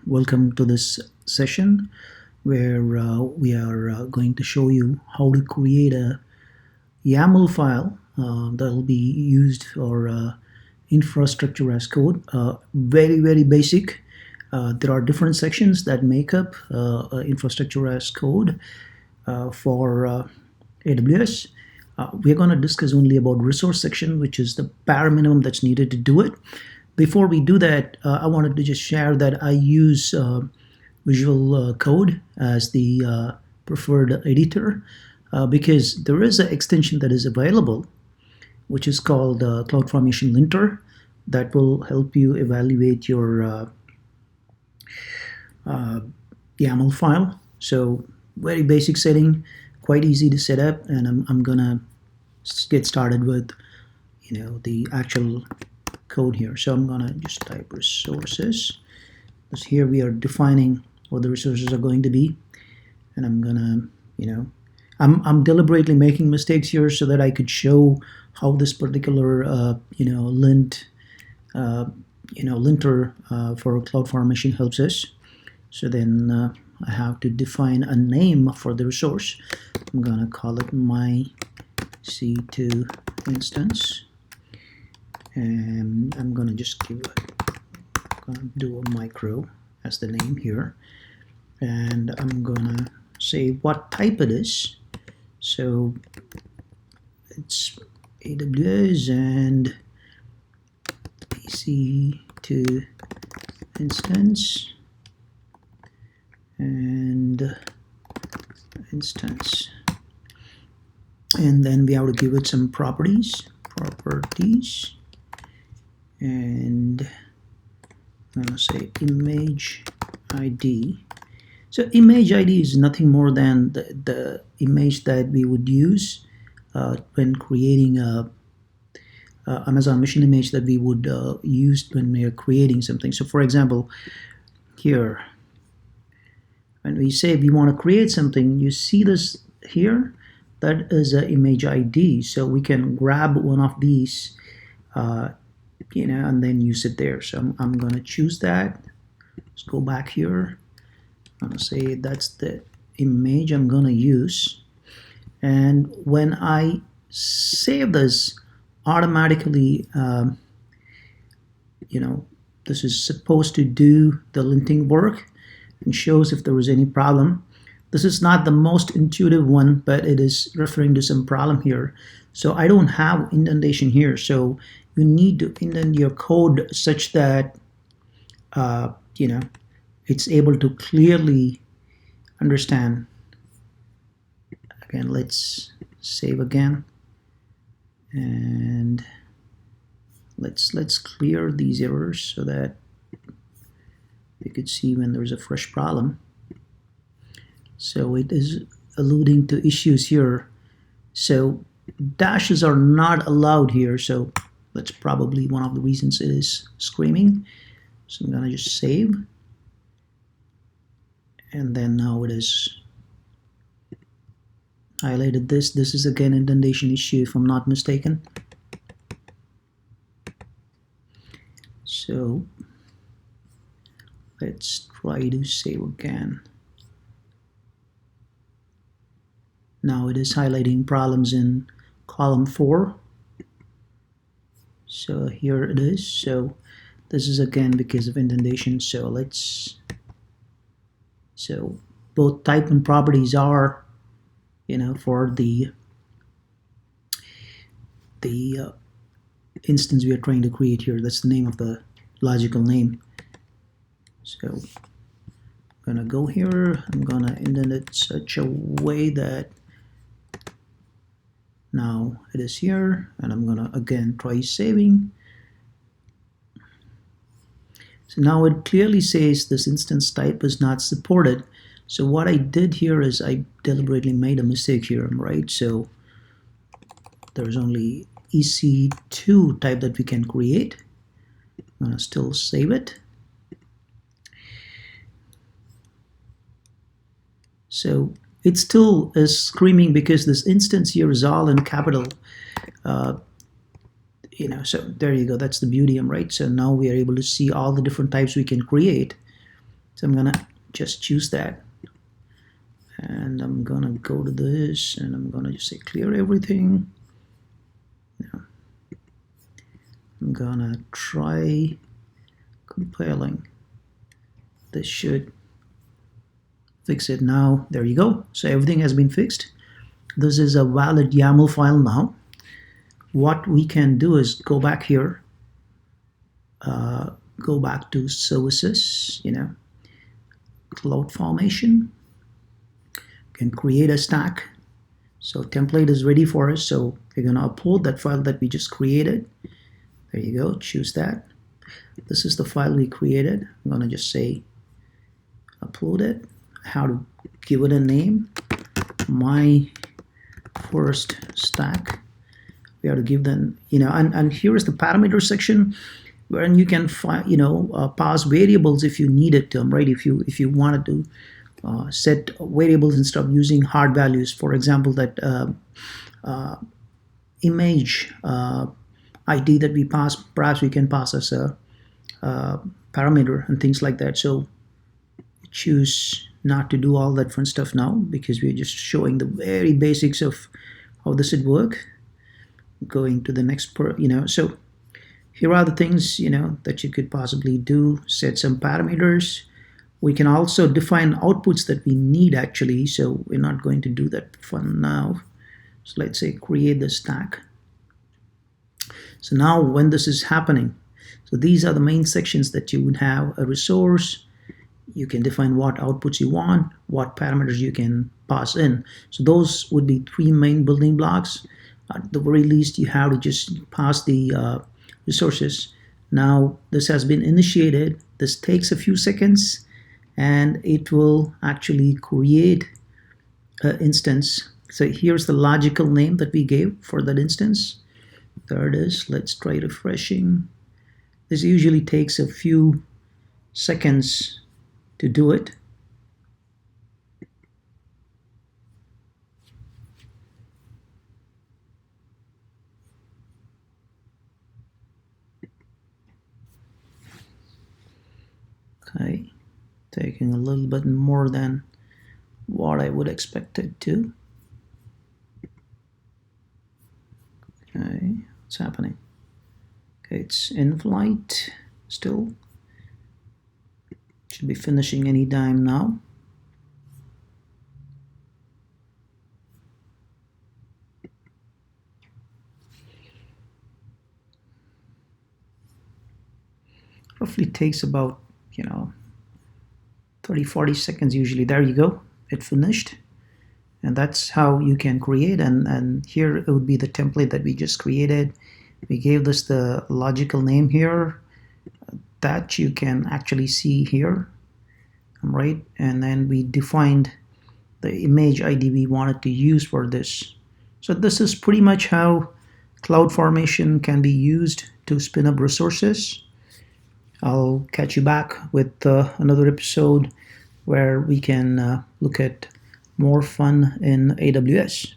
Welcome to this session where we are going to show you how to create a YAML file that will be used for infrastructure as code. Very basic. There are different sections that make up infrastructure as code for AWS. We're going to discuss only about resource section, which is the bare minimum that's needed to do it. Before we do that, I wanted to just share that I use Visual Code as the preferred editor because there is an extension that is available, which is called CloudFormation Linter, that will help you evaluate your YAML file. So very basic setting, quite easy to set up, and I'm gonna get started with the actual code here. So I'm gonna just type resources, because here we are defining what the resources are going to be, and I'm gonna I'm deliberately making mistakes here so that I could show how this particular lint linter for CloudFormation helps us. So then I have to define a name for the resource. I'm gonna call it my C2 instance, and I'm gonna just do a micro as the name here, and I'm gonna say what type it is. So it's AWS and EC2 instance and instance, and then we have to give it some properties, and I'm going to say image ID. So image ID is nothing more than the image that we would use when creating a Amazon machine image that we would use when we are creating something. So for example, here, when we say we want to create something, you see this here, that is an image ID. So we can grab one of these, and then use it there. So I'm going to choose that. Let's go back here. I'm going to say that's the image I'm going to use. And when I save this, automatically, this is supposed to do the linting work and shows if there was any problem. This is not the most intuitive one, but it is referring to some problem here. So I don't have indentation here. So you need to indent your code such that it's able to clearly understand. Again, let's save again, and let's clear these errors so that you could see when there's a fresh problem. So it is alluding to issues here. So dashes are not allowed here, so that's probably one of the reasons it is screaming. So I'm gonna just save, and then now it is highlighted this. This is again indentation issue if I'm not mistaken. So let's try to save again. Now it is highlighting problems in column 4. So here it is. So this is again because of indentation. So both type and properties are, for the instance we are trying to create here. That's the name of the logical name. So I'm gonna go here. I'm gonna indent it such a way that now it is here, and I'm gonna again try saving. So now it clearly says this instance type is not supported. So what I did here is I deliberately made a mistake here, right? So there's only EC2 type that we can create. I'm gonna still save it. So it still is screaming because this instance here is all in capital. So there you go. That's the beauty, right? So now we are able to see all the different types we can create. So I'm gonna just choose that, and I'm gonna go to this, and I'm gonna just say clear everything. Now, I'm gonna try compiling. This should fix it now. There you go. So everything has been fixed. This is a valid YAML file now. What we can do is go back here, go back to services, CloudFormation, can create a stack. So template is ready for us. So we're going to upload that file that we just created. There you go. Choose that. This is the file we created. I'm going to just say upload it. How to give it a name. My first stack. We have to give them, and here is the parameter section wherein you can pass variables if you needed to, right? If you wanted to set variables and stuff using hard values. For example, that image ID that we pass, perhaps we can pass as a parameter and things like that. So choose not to do all that fun stuff now because we're just showing the very basics of how this would work. Going to the next so here are the things that you could possibly do. Set some parameters. We can also define outputs that we need actually, so we're not going to do that for now. So let's say create the stack. So now when this is happening, so these are the main sections that you would have. A resource, you can define what outputs you want, what parameters you can pass in. So those would be three main building blocks. At the very least, you have to just pass the resources. Now this has been initiated. This takes a few seconds and it will actually create an instance. So here's the logical name that we gave for that instance. There it is. Let's try refreshing. This usually takes a few seconds to do it. Okay, taking a little bit more than what I would expect it to. Okay, what's happening? Okay, it's in flight still. Should be finishing any time now. Roughly takes about 30-40 seconds usually. There you go, it finished. And that's how you can create, and here it would be the template that we just created. We gave this the logical name here that you can actually see here, right? And then we defined the image ID we wanted to use for this. So this is pretty much how CloudFormation can be used to spin up resources. I'll catch you back with another episode where we can look at more fun in AWS.